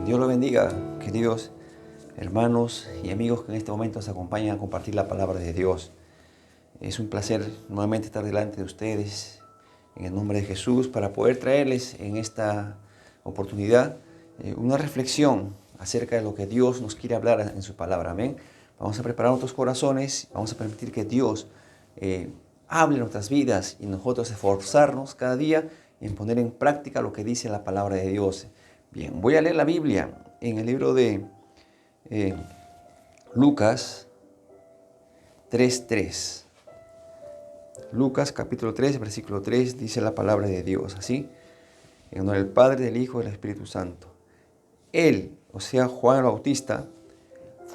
Dios lo bendiga, queridos hermanos y amigos que en este momento nos acompañan a compartir la palabra de Dios. Es un placer nuevamente estar delante de ustedes en el nombre de Jesús para poder traerles en esta oportunidad una reflexión acerca de lo que Dios nos quiere hablar en su palabra. Amén. Vamos a preparar nuestros corazones, vamos a permitir que Dios hable en nuestras vidas y nosotros esforzarnos cada día en poner en práctica lo que dice la palabra de Dios. Bien, voy a leer la Biblia en el libro de Lucas 3:3. Lucas capítulo 3, versículo 3, dice la palabra de Dios así: en nombre del Padre, del Hijo y del Espíritu Santo. Él, o sea, Juan el Bautista,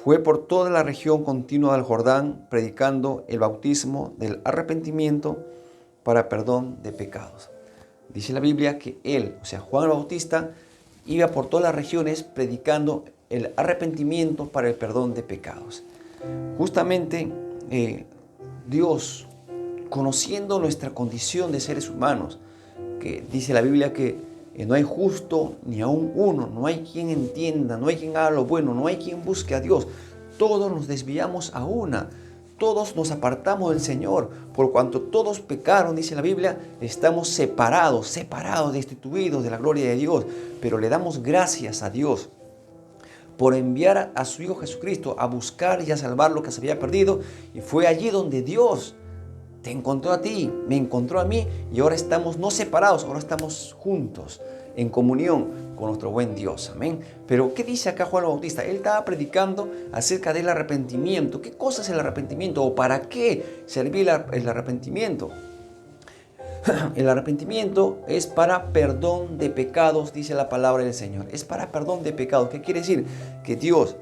fue por toda la región continua del Jordán predicando el bautismo del arrepentimiento para perdón de pecados. Dice la Biblia que él, o sea, Juan el Bautista, iba por todas las regiones predicando el arrepentimiento para el perdón de pecados. Justamente Dios, conociendo nuestra condición de seres humanos, que dice la Biblia que no hay justo ni aún uno, no hay quien entienda, no hay quien haga lo bueno, no hay quien busque a Dios. Todos nos desviamos a una, todos nos apartamos del Señor, por cuanto todos pecaron, dice la Biblia, estamos separados, destituidos de la gloria de Dios. Pero le damos gracias a Dios por enviar a su Hijo Jesucristo a buscar y a salvar lo que se había perdido. Y fue allí donde Dios te encontró a ti, me encontró a mí, y ahora estamos no separados, ahora estamos juntos, en comunión con nuestro buen Dios. Amén. Pero ¿qué dice acá Juan el Bautista? Él estaba predicando acerca del arrepentimiento. ¿Qué cosa es el arrepentimiento? ¿O para qué servía el arrepentimiento? El arrepentimiento es para perdón de pecados, dice la palabra del Señor. Es para perdón de pecados. ¿Qué quiere decir? Que Dios,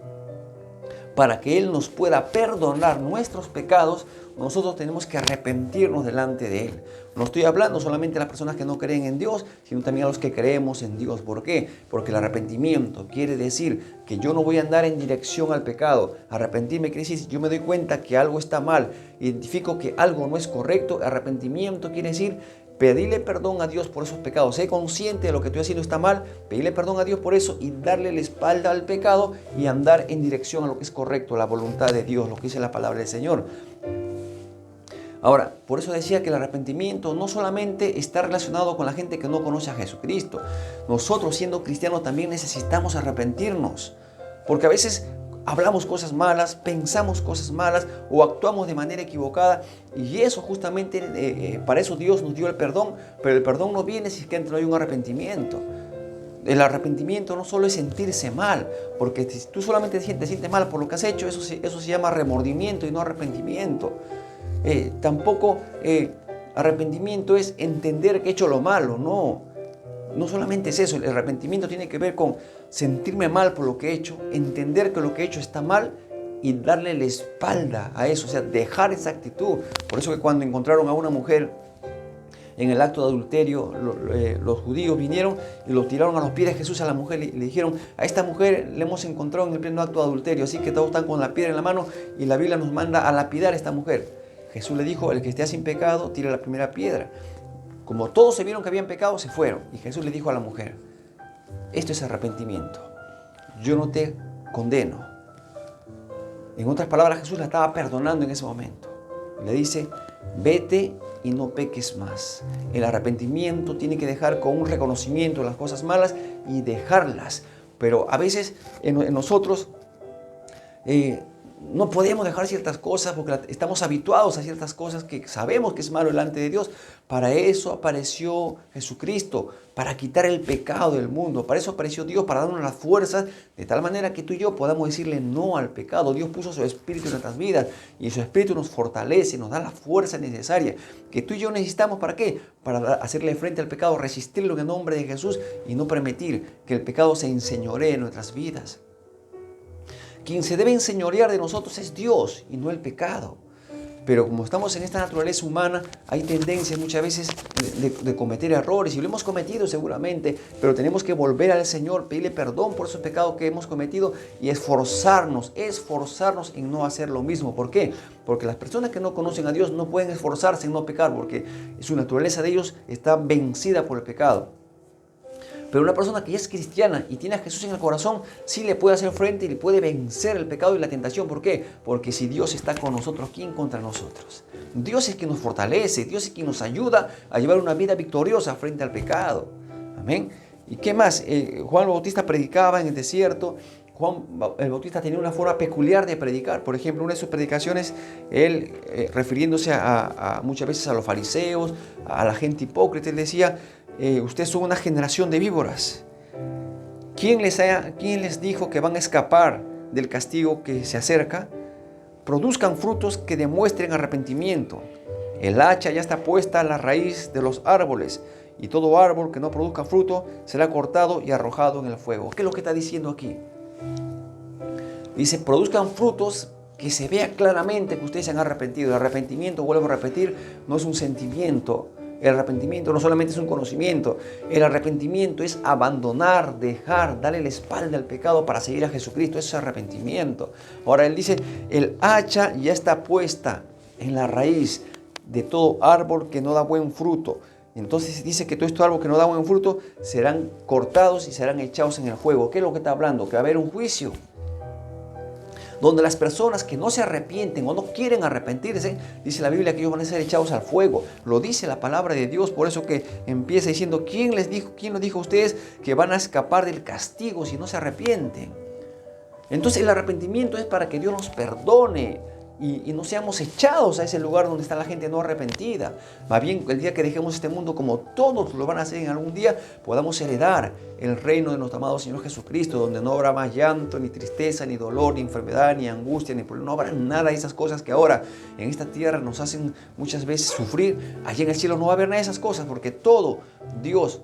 para que Él nos pueda perdonar nuestros pecados, nosotros tenemos que arrepentirnos delante de Él. No estoy hablando solamente a las personas que no creen en Dios, sino también a los que creemos en Dios. ¿Por qué? Porque el arrepentimiento quiere decir que yo no voy a andar en dirección al pecado. Arrepentirme quiere decir, yo me doy cuenta que algo está mal, identifico que algo no es correcto. Arrepentimiento quiere decir pedirle perdón a Dios por esos pecados. Sé consciente de lo que estoy haciendo está mal, pedirle perdón a Dios por eso y darle la espalda al pecado y andar en dirección a lo que es correcto, la voluntad de Dios, lo que dice la palabra del Señor. Ahora, por eso decía que el arrepentimiento no solamente está relacionado con la gente que no conoce a Jesucristo. Nosotros, siendo cristianos, también necesitamos arrepentirnos, porque a veces hablamos cosas malas, pensamos cosas malas o actuamos de manera equivocada, y eso justamente, para eso Dios nos dio el perdón, pero el perdón no viene si es que no hay un arrepentimiento. El arrepentimiento no solo es sentirse mal, porque si tú solamente te sientes mal por lo que has hecho, eso se llama remordimiento y no arrepentimiento. Tampoco arrepentimiento es entender que he hecho lo malo, no solamente es eso. El arrepentimiento tiene que ver con sentirme mal por lo que he hecho, entender que lo que he hecho está mal y darle la espalda a eso, o sea, dejar esa actitud. Por eso que cuando encontraron a una mujer en el acto de adulterio, los judíos vinieron y lo tiraron a los pies de Jesús a la mujer y le dijeron: a esta mujer le hemos encontrado en el pleno acto de adulterio, así que todos están con la piedra en la mano y la Biblia nos manda a lapidar a esta mujer. Jesús le dijo: el que esté sin pecado, tire la primera piedra. Como todos se vieron que habían pecado, se fueron. Y Jesús le dijo a la mujer: esto es arrepentimiento. Yo no te condeno. En otras palabras, Jesús la estaba perdonando en ese momento. Le dice: vete y no peques más. El arrepentimiento tiene que dejar con un reconocimiento de las cosas malas y dejarlas. Pero a veces en nosotros no podemos dejar ciertas cosas porque estamos habituados a ciertas cosas que sabemos que es malo delante de Dios. Para eso apareció Jesucristo, para quitar el pecado del mundo. Para eso apareció Dios, para darnos las fuerzas de tal manera que tú y yo podamos decirle no al pecado. Dios puso su Espíritu en nuestras vidas y su Espíritu nos fortalece, nos da la fuerza necesaria que tú y yo necesitamos. ¿Para qué? Para hacerle frente al pecado, resistirlo en el nombre de Jesús y no permitir que el pecado se enseñoree en nuestras vidas. Quien se debe enseñorear de nosotros es Dios y no el pecado. Pero como estamos en esta naturaleza humana, hay tendencias muchas veces de cometer errores, y lo hemos cometido seguramente, pero tenemos que volver al Señor, pedirle perdón por esos pecados que hemos cometido y esforzarnos en no hacer lo mismo. ¿Por qué? Porque las personas que no conocen a Dios no pueden esforzarse en no pecar, porque su naturaleza de ellos está vencida por el pecado. Pero una persona que ya es cristiana y tiene a Jesús en el corazón, sí le puede hacer frente y le puede vencer el pecado y la tentación. ¿Por qué? Porque si Dios está con nosotros, ¿quién contra nosotros? Dios es quien nos fortalece, Dios es quien nos ayuda a llevar una vida victoriosa frente al pecado. Amén. ¿Y qué más? Juan el Bautista predicaba en el desierto. Juan el Bautista tenía una forma peculiar de predicar. Por ejemplo, una de sus predicaciones, él refiriéndose muchas veces a los fariseos, a la gente hipócrita, él decía: ustedes son una generación de víboras. ¿Quién les dijo que van a escapar del castigo que se acerca? Produzcan frutos que demuestren arrepentimiento. El hacha ya está puesta a la raíz de los árboles, y todo árbol que no produzca fruto será cortado y arrojado en el fuego. ¿Qué es lo que está diciendo aquí? Dice: produzcan frutos que se vea claramente que ustedes se han arrepentido. El arrepentimiento, vuelvo a repetir, no es un sentimiento. El arrepentimiento no solamente es un conocimiento. El arrepentimiento es abandonar, dejar, darle la espalda al pecado para seguir a Jesucristo. Eso es arrepentimiento. Ahora él dice: el hacha ya está puesta en la raíz de todo árbol que no da buen fruto. Entonces dice que todo este árbol que no da buen fruto serán cortados y serán echados en el fuego. ¿Qué es lo que está hablando? Que va a haber un juicio donde las personas que no se arrepienten o no quieren arrepentirse, dice la Biblia que ellos van a ser echados al fuego. Lo dice la palabra de Dios, por eso que empieza diciendo: ¿quién les dijo a ustedes que van a escapar del castigo si no se arrepienten? Entonces el arrepentimiento es para que Dios nos perdone y no seamos echados a ese lugar donde está la gente no arrepentida. Más bien, el día que dejemos este mundo, como todos lo van a hacer en algún día, podamos heredar el reino de nuestro amado Señor Jesucristo, donde no habrá más llanto, ni tristeza, ni dolor, ni enfermedad, ni angustia, ni problema. No habrá nada de esas cosas que ahora en esta tierra nos hacen muchas veces sufrir. Allí en el cielo no va a haber nada de esas cosas, porque todo Dios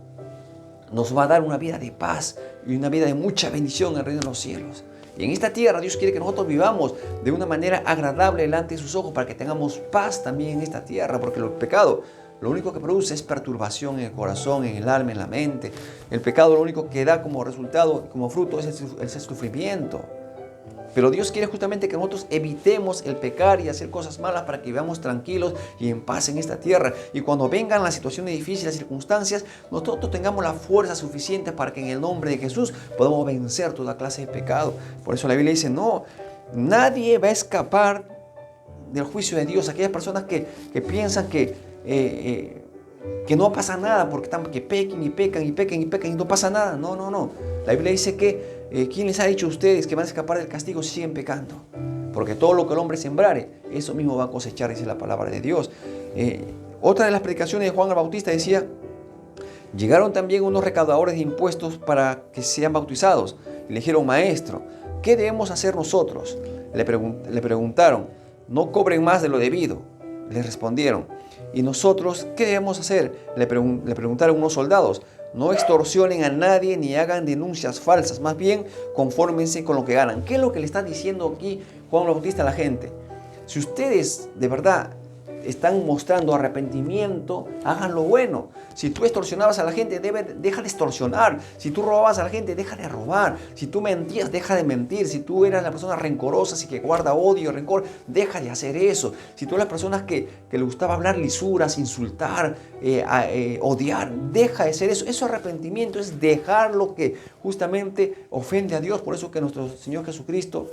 nos va a dar una vida de paz y una vida de mucha bendición en el reino de los cielos. Y en esta tierra Dios quiere que nosotros vivamos de una manera agradable delante de sus ojos, para que tengamos paz también en esta tierra, porque el pecado lo único que produce es perturbación en el corazón, en el alma, en la mente. El pecado lo único que da como resultado, como fruto, es el sufrimiento. Pero Dios quiere justamente que nosotros evitemos el pecar y hacer cosas malas, para que vivamos tranquilos y en paz en esta tierra. Y cuando vengan las situaciones difíciles, las circunstancias, nosotros tengamos la fuerza suficiente para que en el nombre de Jesús podamos vencer toda clase de pecado. Por eso la Biblia dice: no, nadie va a escapar del juicio de Dios. Aquellas personas que piensan que no pasa nada, porque que pequen y pecan y pecan y pecan y no pasa nada. No, no, no. La Biblia dice que ¿quién les ha dicho a ustedes que van a escapar del castigo si siguen pecando? Porque todo lo que el hombre sembrare, eso mismo va a cosechar, dice la palabra de Dios. Otra de las predicaciones de Juan el Bautista decía: llegaron también unos recaudadores de impuestos para que sean bautizados. Y le dijeron: maestro, ¿qué debemos hacer nosotros? Le preguntaron: no cobren más de lo debido. Les respondieron: ¿y nosotros qué debemos hacer? Le preguntaron unos soldados: no extorsionen a nadie ni hagan denuncias falsas, más bien confórmense con lo que ganan. ¿Qué es lo que le está diciendo aquí Juan Bautista a la gente? Si ustedes de verdad están mostrando arrepentimiento, hagan lo bueno. Si tú extorsionabas a la gente, deja de extorsionar. Si tú robabas a la gente, deja de robar. Si tú mentías, deja de mentir. Si tú eras la persona rencorosa, así que guarda odio, rencor, deja de hacer eso. Si tú eres la persona que le gustaba hablar lisuras, insultar, odiar, deja de hacer eso. Eso arrepentimiento es dejar lo que justamente ofende a Dios. Por eso que nuestro Señor Jesucristo,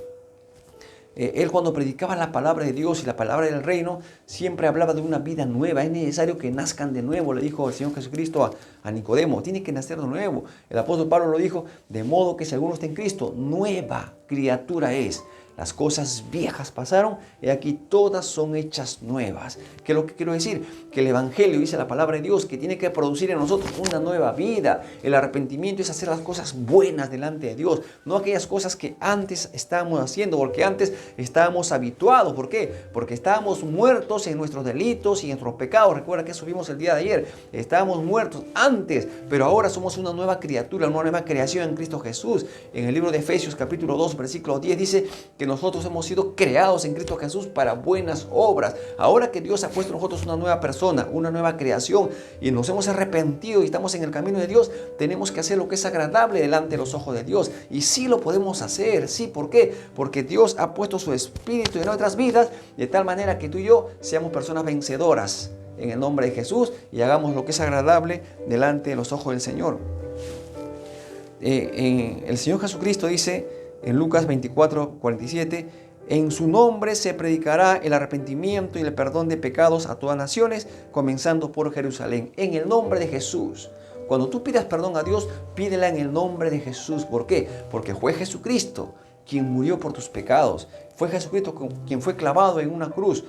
Él cuando predicaba la palabra de Dios y la palabra del reino, siempre hablaba de una vida nueva. Es necesario que nazcan de nuevo, le dijo el Señor Jesucristo a Nicodemo. Tiene que nacer de nuevo. El apóstol Pablo lo dijo: de modo que si alguno está en Cristo, nueva criatura es. Las cosas viejas pasaron y aquí todas son hechas nuevas. ¿Qué es lo que quiero decir? Que el Evangelio, dice la palabra de Dios, que tiene que producir en nosotros una nueva vida. El arrepentimiento es hacer las cosas buenas delante de Dios, no aquellas cosas que antes estábamos haciendo, porque antes estábamos habituados. ¿Por qué? Porque estábamos muertos en nuestros delitos y en nuestros pecados. Recuerda que eso vimos el día de ayer. Estábamos muertos antes, pero ahora somos una nueva criatura, una nueva creación en Cristo Jesús. En el libro de Efesios capítulo 2, versículo 10 dice que nosotros hemos sido creados en Cristo Jesús para buenas obras. Ahora que Dios ha puesto en nosotros una nueva persona, una nueva creación, y nos hemos arrepentido y estamos en el camino de Dios, tenemos que hacer lo que es agradable delante de los ojos de Dios. Y sí lo podemos hacer. Sí, ¿por qué? Porque Dios ha puesto su Espíritu en nuestras vidas, de tal manera que tú y yo seamos personas vencedoras en el nombre de Jesús y hagamos lo que es agradable delante de los ojos del Señor. El Señor Jesucristo dice en Lucas 24:47, en su nombre se predicará el arrepentimiento y el perdón de pecados a todas naciones, comenzando por Jerusalén. En el nombre de Jesús. Cuando tú pidas perdón a Dios, pídela en el nombre de Jesús. ¿Por qué? Porque fue Jesucristo quien murió por tus pecados. Fue Jesucristo quien fue clavado en una cruz,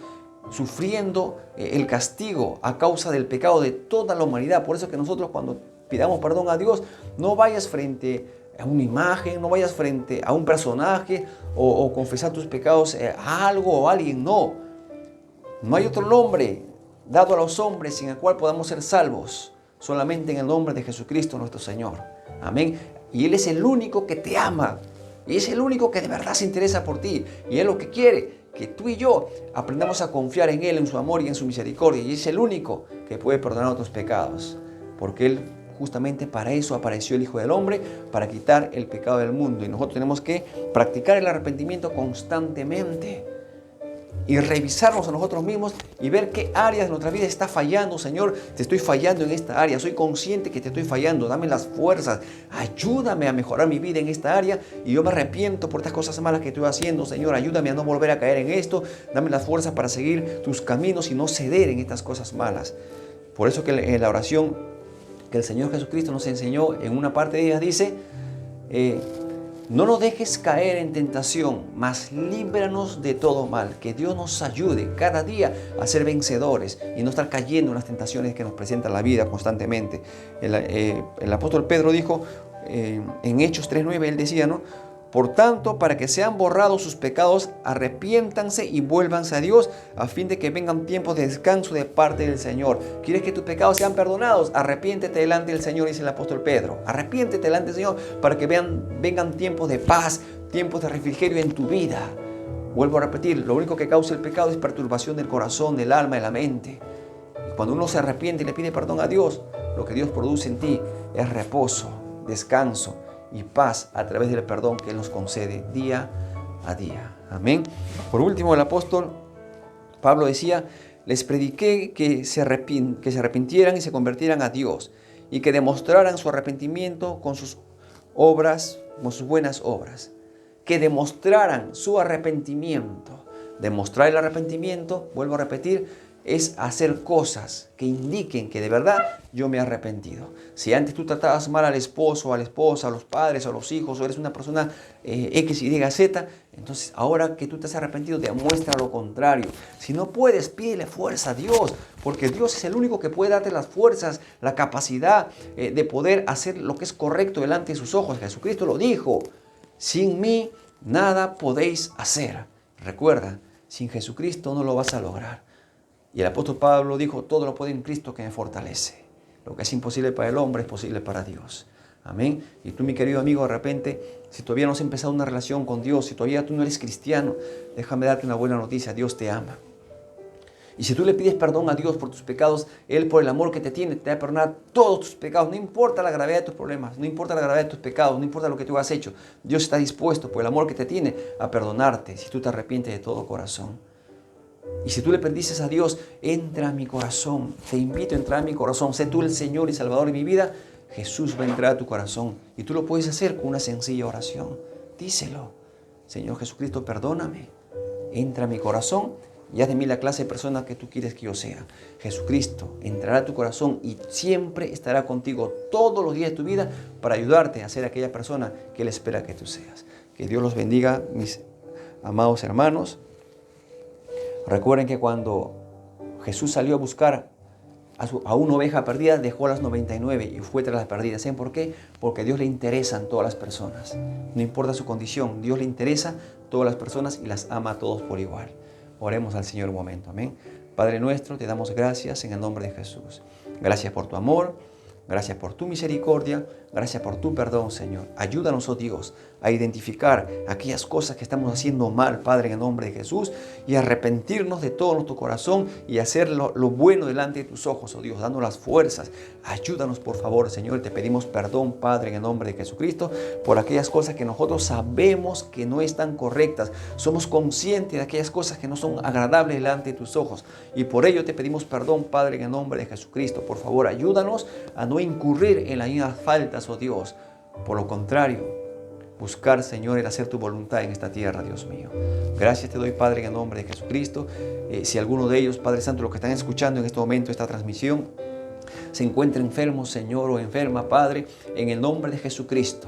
sufriendo el castigo a causa del pecado de toda la humanidad. Por eso que nosotros, cuando pidamos perdón a Dios, no vayas frente a una imagen, no vayas frente a un personaje o confesar tus pecados a algo o a alguien. No hay otro nombre dado a los hombres en el cual podamos ser salvos, solamente en el nombre de Jesucristo nuestro Señor. Amén. Y Él es el único que te ama, y es el único que de verdad se interesa por ti, y Él lo que quiere, que tú y yo aprendamos a confiar en Él, en su amor y en su misericordia, y es el único que puede perdonar nuestros pecados, porque Él justamente para eso apareció el Hijo del Hombre, para quitar el pecado del mundo. Y nosotros tenemos que practicar el arrepentimiento constantemente y revisarnos a nosotros mismos y ver qué áreas de nuestra vida está fallando. Señor, te estoy fallando en esta área, soy consciente que te estoy fallando, dame las fuerzas, ayúdame a mejorar mi vida en esta área, y yo me arrepiento por estas cosas malas que estoy haciendo. Señor, ayúdame a no volver a caer en esto, dame las fuerzas para seguir tus caminos y no ceder en estas cosas malas. Por eso que en la oración que el Señor Jesucristo nos enseñó, en una parte de ella dice, no nos dejes caer en tentación, mas líbranos de todo mal. Que Dios nos ayude cada día a ser vencedores y no estar cayendo en las tentaciones que nos presenta la vida constantemente. El apóstol Pedro dijo en Hechos 3:9, él decía, ¿no? Por tanto, para que sean borrados sus pecados, arrepiéntanse y vuélvanse a Dios, a fin de que vengan tiempos de descanso de parte del Señor. ¿Quieres que tus pecados sean perdonados? Arrepiéntete delante del Señor, dice el apóstol Pedro. Arrepiéntete delante del Señor para que vengan tiempos de paz, tiempos de refrigerio en tu vida. Vuelvo a repetir, lo único que causa el pecado es perturbación del corazón, del alma, de la mente. Y cuando uno se arrepiente y le pide perdón a Dios, lo que Dios produce en ti es reposo, descanso y paz a través del perdón que Él nos concede día a día. Amén. Por último, el apóstol Pablo decía, les prediqué que se arrepintieran y se convirtieran a Dios, y que demostraran su arrepentimiento con sus obras, con sus buenas obras. Que demostraran su arrepentimiento. Demostrar el arrepentimiento, vuelvo a repetir, es hacer cosas que indiquen que de verdad yo me he arrepentido. Si antes tú tratabas mal al esposo, a la esposa, a los padres, a los hijos, o eres una persona X, Y, Z, entonces ahora que tú te has arrepentido, demuestra lo contrario. Si no puedes, pídele fuerza a Dios, porque Dios es el único que puede darte las fuerzas, la capacidad de poder hacer lo que es correcto delante de sus ojos. Jesucristo lo dijo, sin mí nada podéis hacer. Recuerda, sin Jesucristo no lo vas a lograr. Y el apóstol Pablo dijo, todo lo puedo en Cristo que me fortalece. Lo que es imposible para el hombre es posible para Dios. Amén. Y tú, mi querido amigo, de repente, si todavía no has empezado una relación con Dios, si todavía tú no eres cristiano, déjame darte una buena noticia. Dios te ama. Y si tú le pides perdón a Dios por tus pecados, Él, por el amor que te tiene, te va a perdonar todos tus pecados. No importa la gravedad de tus problemas, no importa la gravedad de tus pecados, no importa lo que tú has hecho. Dios está dispuesto, por el amor que te tiene, a perdonarte si tú te arrepientes de todo corazón. Y si tú le bendices a Dios, entra a mi corazón, te invito a entrar a mi corazón, sé tú el Señor y Salvador de mi vida, Jesús va a entrar a tu corazón. Y tú lo puedes hacer con una sencilla oración. Díselo, Señor Jesucristo, perdóname, entra a mi corazón y haz de mí la clase de persona que tú quieres que yo sea. Jesucristo entrará a tu corazón y siempre estará contigo todos los días de tu vida para ayudarte a ser aquella persona que Él espera que tú seas. Que Dios los bendiga, mis amados hermanos. Recuerden que cuando Jesús salió a buscar a una oveja perdida, dejó las 99 y fue tras las perdidas. ¿Saben por qué? Porque a Dios le interesan todas las personas. No importa su condición, Dios le interesa todas las personas y las ama a todos por igual. Oremos al Señor un momento. Amén. Padre nuestro, te damos gracias en el nombre de Jesús. Gracias por tu amor, gracias por tu misericordia, gracias por tu perdón, Señor. Ayúdanos, oh Dios, a identificar aquellas cosas que estamos haciendo mal, Padre, en el nombre de Jesús, y arrepentirnos de todo nuestro corazón y hacer lo bueno delante de tus ojos, oh Dios, dando las fuerzas. Ayúdanos, por favor, Señor. Te pedimos perdón, Padre, en el nombre de Jesucristo, por aquellas cosas que nosotros sabemos que no están correctas. Somos conscientes de aquellas cosas que no son agradables delante de tus ojos. Y por ello te pedimos perdón, Padre, en el nombre de Jesucristo. Por favor, ayúdanos a no incurrir en las mismas faltas, oh Dios. Por lo contrario, buscar, Señor, el hacer tu voluntad en esta tierra, Dios mío. Gracias te doy, Padre, en el nombre de Jesucristo. Si alguno de ellos, Padre Santo, los que están escuchando en este momento esta transmisión, se encuentra enfermo, Señor, o enferma, Padre, en el nombre de Jesucristo,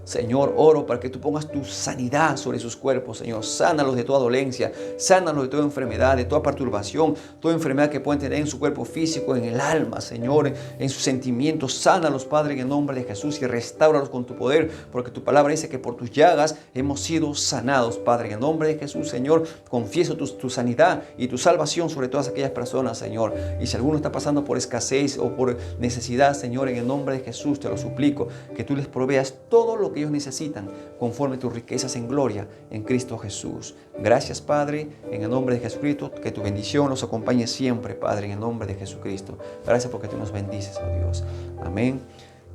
Señor, oro para que tú pongas tu sanidad sobre sus cuerpos, Señor. Sánalos de toda dolencia, sánalos de toda enfermedad, de toda perturbación, toda enfermedad que pueden tener en su cuerpo físico, en el alma, Señor, en sus sentimientos. Sánalos, Padre, en el nombre de Jesús, y restáuralos con tu poder, porque tu palabra dice que por tus llagas hemos sido sanados, Padre. En el nombre de Jesús, Señor, confieso tu sanidad y tu salvación sobre todas aquellas personas, Señor. Y si alguno está pasando por escasez o por necesidad, Señor, en el nombre de Jesús te lo suplico, que tú les proveas todo lo que ellos necesitan conforme tus riquezas en gloria en Cristo Jesús. Gracias, Padre, en el nombre de Jesucristo, que tu bendición nos acompañe siempre, Padre, en el nombre de Jesucristo. Gracias porque tú nos bendices, oh Dios. Amén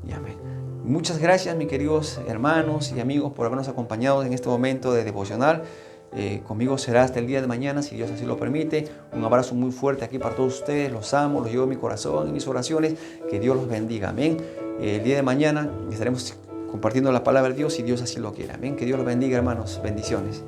y amén. Muchas gracias, mis queridos hermanos y amigos, por habernos acompañado en este momento de devocional. Conmigo será hasta el día de mañana, si Dios así lo permite. Un abrazo muy fuerte aquí para todos ustedes. Los amo, los llevo en mi corazón, en mis oraciones. Que Dios los bendiga. Amén. El día de mañana estaremos compartiendo la palabra de Dios, si Dios así lo quiere. Amén. Que Dios los bendiga, hermanos. Bendiciones.